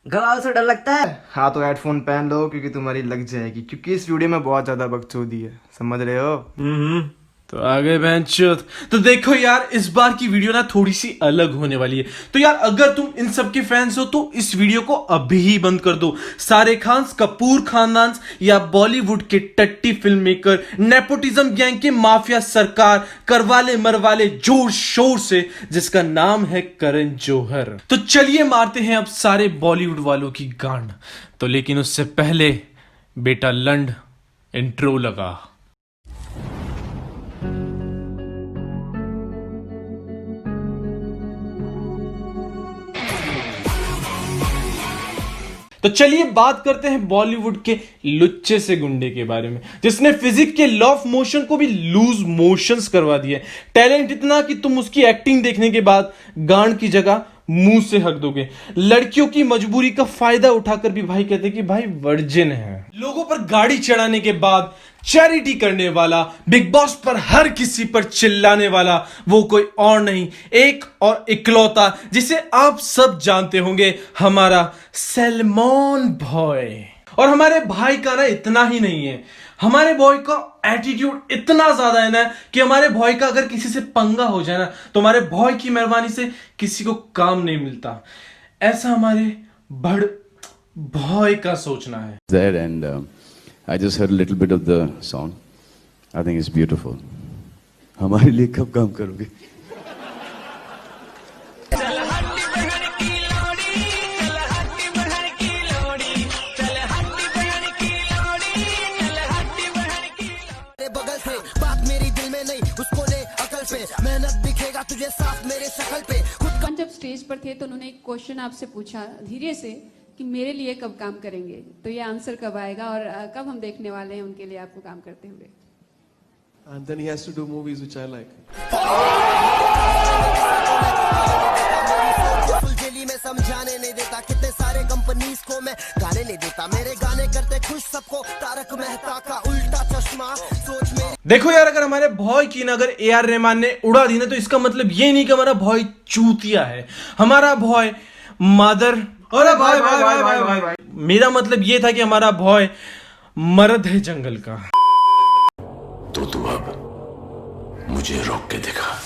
गवाल से डर लगता है। हाँ तो हेडफोन पहन लो क्योंकि तुम्हारी लग जाएगी, क्योंकि इस वीडियो में बहुत ज्यादा बकचोदी है, समझ रहे हो। तो आगे बेंचोद। तो देखो यार, इस बार की वीडियो ना थोड़ी सी अलग होने वाली है। तो यार अगर तुम इन सब के फैंस हो तो इस वीडियो को अभी ही बंद कर दो। सारे खान्स, कपूर खानदान या बॉलीवुड के टट्टी फिल्म मेकर, नेपोटिज्म गैंग के माफिया सरकार करवाले मरवाले जोर शोर से, जिसका नाम है करण जौहर। तो चलिए मारते हैं अब सारे बॉलीवुड वालों की गांड। तो लेकिन उससे पहले बेटा लंड इंट्रो लगा। तो चलिए बात करते हैं बॉलीवुड के लुच्चे से गुंडे के बारे में, जिसने फिजिक्स के लॉ ऑफ मोशन को भी लूज मोशंस करवा दिए। टैलेंट इतना कि तुम उसकी एक्टिंग देखने के बाद गांड की जगह मुंह से हक दोगे। लड़कियों की मजबूरी का फायदा उठाकर भी भाई कहते कि भाई वर्जिन है। लोगों पर गाड़ी चढ़ाने के बाद चैरिटी करने वाला, बिग बॉस पर हर किसी पर चिल्लाने वाला, वो कोई और नहीं, एक और इकलौता जिसे आप सब जानते होंगे, हमारा सलमान भाई। और हमारे भाई का ना इतना ही नहीं है, हमारे बॉय का एटीट्यूड इतना ज्यादा है ना कि हमारे बॉय का अगर किसी से पंगा हो जाए ना तो हमारे बॉय की मेहरबानी से किसी को काम नहीं मिलता। ऐसा हमारे बड़ बॉय का सोचना है। There and I just heard a little bit of the song. I think it's beautiful. हमारे लिए कब काम करोगे? जब स्टेज पर थे तो उन्होंने एक क्वेश्चन आपसे पूछा धीरे से कि मेरे लिए कब काम करेंगे, तो ये आंसर कब आएगा और कब हम देखने वाले हैं उनके लिए आपको काम करते हुए? And then he has to do movies which I like. में समझाने नहीं देता, कितने सारे कंपनीज को मैं गाने नहीं देता, मेरे गाने करते खुश सबको, तारक मेहता का उल्टा चश्मा सोच में। देखो यार, अगर हमारे भॉय की ना अगर ए आर रहमान ने उड़ा दी ना तो इसका मतलब ये नहीं कि हमारा भॉय चूतिया है। हमारा भॉय मदर, अरे भाई भाई भाई भाई भाई भाई, मेरा मतलब ये था कि हमारा भॉय मर्द है जंगल का। तो तू अब मुझे रोक के दिखा।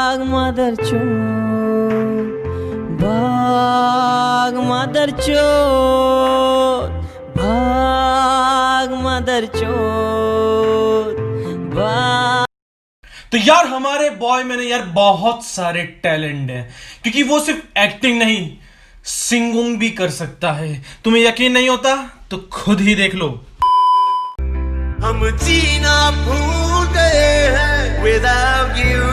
भाग मदर चोद, भाग मदर चोद, भाग। तो यार हमारे बॉय में ना यार बहुत सारे टैलेंट हैं, क्योंकि वो सिर्फ एक्टिंग नहीं सिंगिंग भी कर सकता है। तुम्हें यकीन नहीं होता तो खुद ही देख लो। हम जीना भूल गए हैं without you।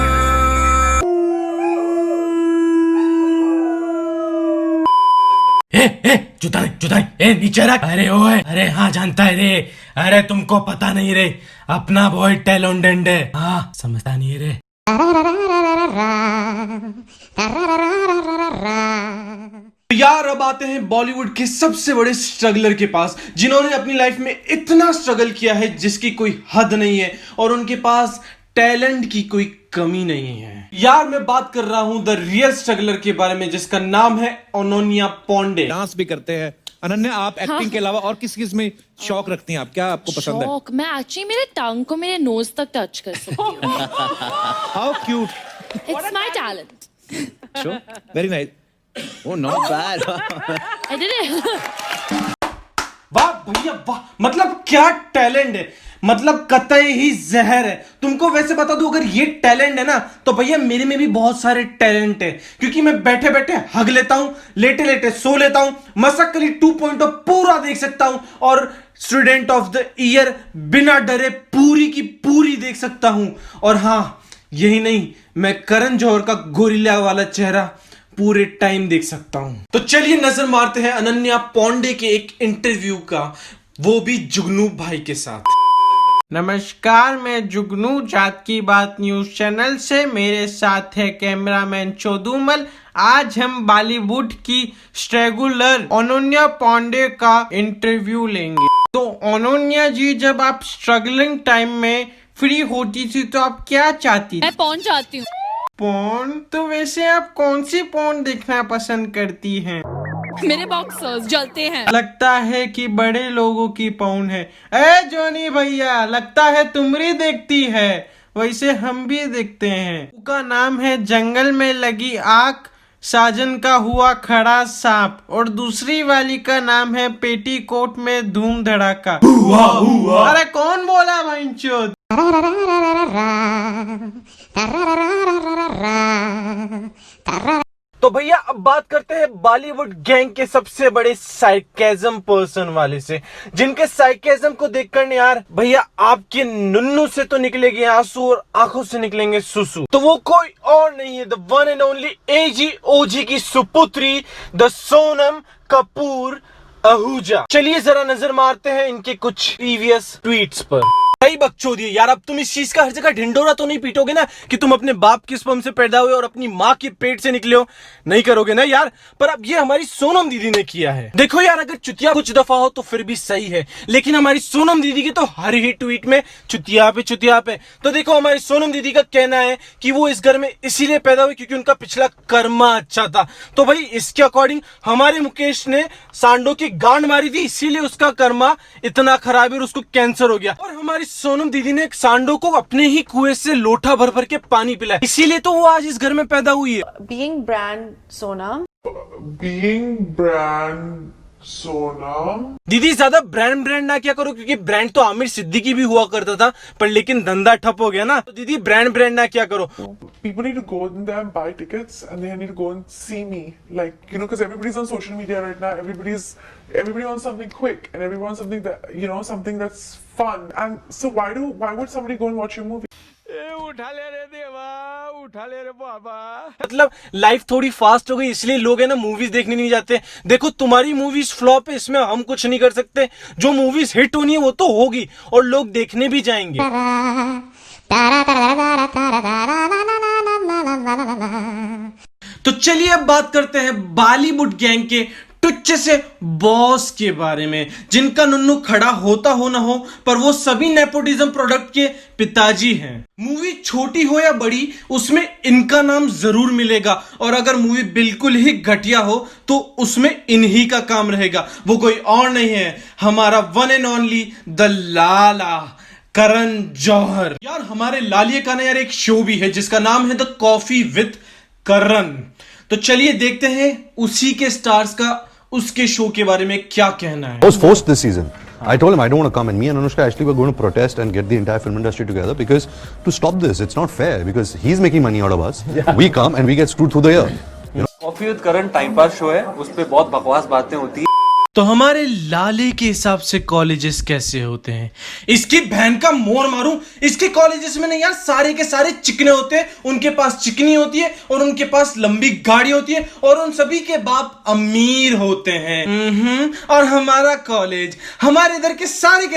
जुदाई नीचे रख। अरे ओए, अरे हाँ जानता है रे, अरे तुमको पता नहीं रे, अपना बॉय टैलेंटेड है, हाँ समझता नहीं है रे। यार अब आते हैं बॉलीवुड के सबसे बड़े स्ट्रगलर के पास, जिन्होंने अपनी लाइफ में इतना स्ट्रगल किया है जिसकी कोई हद नहीं है, और उनके पास टैलेंट की कोई कमी नहीं है। यार मैं बात कर रहा हूं द रियल स्ट्रगलर के बारे में, जिसका नाम है अनन्या पांडे। डांस भी करते हैं अनन्या आप, एक्टिंग के अलावा और किस में शौक रखती हैं आप? क्या आपको पसंद है? शौक, मैं एक्चुअली मेरे टंग को मेरे नोज तक टच कर सकती हूँ। How cute, it's my talent. Sure, very nice. Oh not bad, I did it. वाह भैया वाह, मतलब क्या टैलेंट है, मतलब कतई ही जहर है। तुमको वैसे बता दूं, अगर ये टैलेंट है ना तो भैया मेरे में भी बहुत सारे टैलेंट है, क्योंकि मैं बैठे बैठे हग लेता हूं, लेटे लेटे सो लेता हूं, मसक्कली 2.0 पूरा देख सकता हूं, और स्टूडेंट ऑफ द ईयर बिना डरे पूरी की पूरी देख सकता हूं। और हाँ यही नहीं, मैं करण जौहर का गोरिल्ला वाला चेहरा पूरे टाइम देख सकता हूं। तो चलिए नजर मारते हैं अनन्या पांडे के एक इंटरव्यू का वो भी जुगनू भाई के साथ। नमस्कार, मैं जुगनू जात की बात न्यूज चैनल से, मेरे साथ है कैमरामैन चोदुमल। आज हम बॉलीवुड की स्ट्रेगुलर अनन्या पांडे का इंटरव्यू लेंगे। तो अनन्या जी, जब आप स्ट्रगलिंग टाइम में फ्री होती थी तो आप क्या चाहती थी? मैं पहुंच जाती हूँ। पोर्न? तो वैसे आप कौन सी पोर्न देखना पसंद करती हैं? मेरे बॉक्सर्स जलते हैं। लगता है कि बड़े लोगों की पोर्न है। ए जोनी भैया, लगता है तुमरी देखती है, वैसे हम भी देखते हैं। उसका नाम है जंगल में लगी आग, साजन का हुआ खड़ा सांप, और दूसरी वाली का नाम है पेटीकोट में धूम धड़ाका। हुआ हुआ। अरे कौन बोला भाईचोद? तो भैया अब बात करते हैं बॉलीवुड गैंग के सबसे बड़े साइकेज्म पर्सन वाले से, जिनके साइकेज्म को देखकर यार भैया आपके नुन्नू से तो निकलेगी आंसू और आंखों से निकलेंगे सुसु। तो वो कोई और नहीं है, द वन एंड ओनली एजी ओजी की सुपुत्री, द सोनम कपूर आहूजा। चलिए जरा नजर मारते हैं इनके कुछ प्रीवियस ट्वीट्स पर। सही बकचोदी है यार, अब तुम इस चीज का हर जगह ढिंडोरा तो नहीं पीटोगे ना कि तुम अपने बाप के स्पर्म से पैदा हुए और अपनी माँ के पेट से निकले हो, नहीं करोगे ना यार। पर अब ये हमारी सोनम दीदी ने किया है। देखो यार, अगर चुतिया कुछ दफा हो तो फिर भी सही है, लेकिन हमारी सोनम दीदी के तो हर ही ट्वीट में चुतिया पे चुतिया पे। तो देखो, हमारी सोनम दीदी का कहना है कि वो इस घर में इसीलिए पैदा हुई क्योंकि उनका पिछला कर्मा अच्छा था। तो भाई इसके अकॉर्डिंग हमारे मुकेश ने सांडो की गांड मारी थी, इसीलिए उसका कर्मा इतना खराब है और उसको कैंसर हो गया। और हमारी सोनम दीदी ने सांडो को अपने ही कुएं से लोटा भर भर के पानी पिलाया, इसीलिए तो वो आज इस घर में पैदा हुई है। Being brand Sonam. दीदी ज्यादा ब्रांड ना क्या करो, क्योंकि ब्रांड तो आमिर सिद्दीकी भी हुआ करता था, पर लेकिन धंधा ठप हो गया ना। तो दीदी ब्रांड ना क्या करो। People need to go in there and buy tickets, and they need to go and see me, like, you know, because everybody's on social media right now. Everybody wants something quick, and everyone wants something that, you know, something that's fun. And so why would somebody go and watch your movie? उठा ले रे देवा, उठा ले रे बाबा। मतलब life थोड़ी fast हो गई, इसलिए लोग है ना मूवीज देखने नहीं जाते। देखो तुम्हारी मूवीज फ्लॉप है, इसमें हम कुछ नहीं कर सकते। जो मूवीज हिट होनी है वो तो होगी और लोग देखने भी जाएंगे। तो चलिए अब बात करते हैं बॉलीवुड गैंग के टुच्चे से बॉस के बारे में, जिनका नुन्नू खड़ा होता हो ना हो, पर वो सभी नेपोटिज्म प्रोडक्ट के पिताजी हैं। मूवी छोटी हो या बड़ी, उसमें इनका नाम जरूर मिलेगा, और अगर मूवी बिल्कुल ही घटिया हो तो उसमें इन्हीं का काम रहेगा। वो कोई और नहीं है, हमारा वन एंड ओनली द लाला करण जौहर। यार हमारे लालिये का ना यार एक शो भी है जिसका नाम है द कॉफी विद करण। तो चलिए देखते हैं उसी के स्टार्स का उसके शो के बारे में क्या कहना है। I was forced this season. I told him I don't want to come, and me and Anushka actually were going to protest and get the entire film industry together because to stop this, it's not fair because he's making money out of us. Yeah. We come and we get screwed through the year. You know? Coffee with Karan time pass show है, उस पे बहुत बकवास बातें होती है। तो हमारे लाले के हिसाब से कॉलेजेस कैसे होते हैं? इसकी बहन का मोर मारूं, इसके कॉलेजेस में नहीं यार सारे के सारे चिकने होते हैं। उनके पास चिकनी होती है और उनके पास लंबी गाड़ी होती है और उन सभी के बाप अमीर होते हैं। और हमारा कॉलेज, हमारे इधर के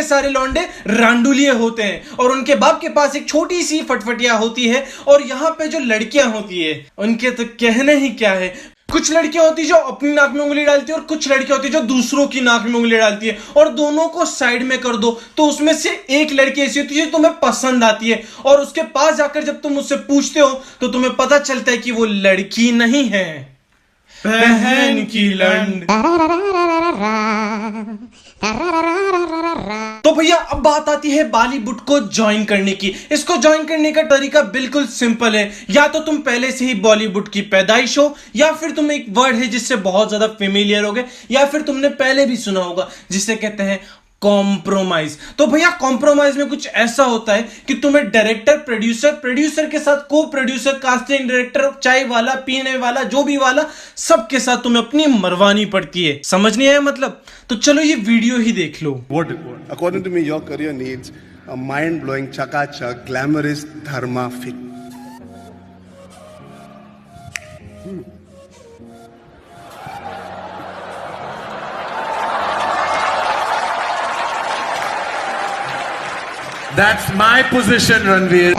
सारे लौंडे रांडुलिये होते हैं और उनके बाप के पास एक छोटी सी फटफटिया होती है। और यहाँ पे जो लड़कियां होती है उनके तो कहने ही क्या है। कुछ लड़कियां होती है जो अपनी नाक में उंगली डालती है और कुछ लड़कियां होती है जो दूसरों की नाक में उंगली डालती है, और दोनों को साइड में कर दो तो उसमें से एक लड़की ऐसी होती है जो तुम्हें पसंद आती है, और उसके पास जाकर जब तुम उससे पूछते हो तो तुम्हें पता चलता है कि वो लड़की नहीं है, बहन की लंड। तो भैया अब बात आती है बॉलीवुड को ज्वाइन करने की। इसको ज्वाइन करने का तरीका बिल्कुल सिंपल है, या तो तुम पहले से ही बॉलीवुड की पैदाइश हो, या फिर तुम एक वर्ड है जिससे बहुत ज्यादा फेमिलियर हो गए, या फिर तुमने पहले भी सुना होगा जिसे कहते हैं कॉम्प्रोमाइज। तो भैया कॉम्प्रोमाइज में कुछ ऐसा होता है कि तुम्हें डायरेक्टर, प्रोड्यूसर के साथ को प्रोड्यूसर, कास्टिंग डायरेक्टर, चाय वाला, पीने वाला, जो भी वाला, सबके साथ तुम्हें अपनी मरवानी पड़ती है। समझ नहीं आया मतलब? तो चलो ये वीडियो ही देख लो। What according to me your career needs a mind blowing, chakachak, glamorous dharma fit. That's my position, Ranveer.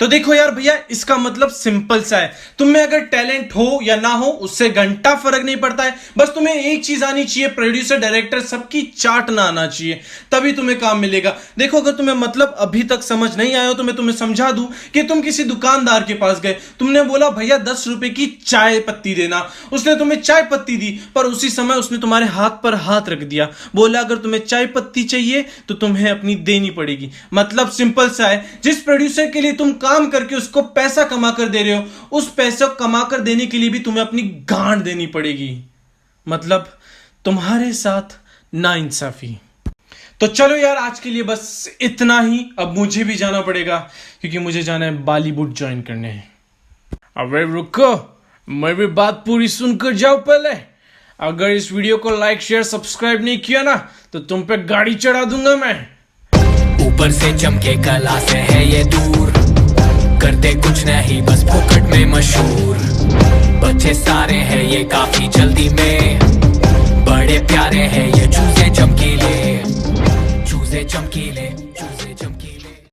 तो देखो यार भैया, इसका मतलब सिंपल सा है, तुम में अगर टैलेंट हो या ना हो उससे घंटा फर्क नहीं पड़ता है। बस तुम्हें एक चीज आनी चाहिए, प्रोड्यूसर डायरेक्टर सबकी चाट ना आना चाहिए, तभी तुम्हें काम मिलेगा। देखो अगर तुम्हें मतलब अभी तक समझ नहीं आया हो तो मैं तुम्हें समझा दूं कि तुम किसी दुकानदार के पास गए, तुमने बोला भैया 10 रुपए की चाय पत्ती देना, उसने तुम्हें चाय पत्ती दी, पर उसी समय उसने तुम्हारे हाथ पर हाथ रख दिया, बोला अगर तुम्हें चाय पत्ती चाहिए तो तुम्हें अपनी देनी पड़ेगी। मतलब सिंपल सा है, जिस प्रोड्यूसर के लिए तुम काम करके उसको पैसा कमा कर दे रहे हो, उस पैसा कमा कर देने के लिए भी तुम्हें अपनी गांड देनी पड़ेगी। मतलब तुम्हारे साथ नाइंसाफी। तो चलो यार, आज के लिए बस इतना ही। अब मुझे भी जाना पड़ेगा क्योंकि मुझे जाना है बॉलीवुड ज्वाइन करने। अबे रुको, मैं भी बात पूरी सुनकर जाओ पहले। अगर इस वीडियो को लाइक शेयर सब्सक्राइब नहीं किया ना तो तुम पे गाड़ी चढ़ा दूंगा मैं। ऊपर से चमके कला से है ये दूर, करते कुछ नहीं बस फोकट में मशहूर। बच्चे सारे हैं ये काफी जल्दी में, बड़े प्यारे हैं ये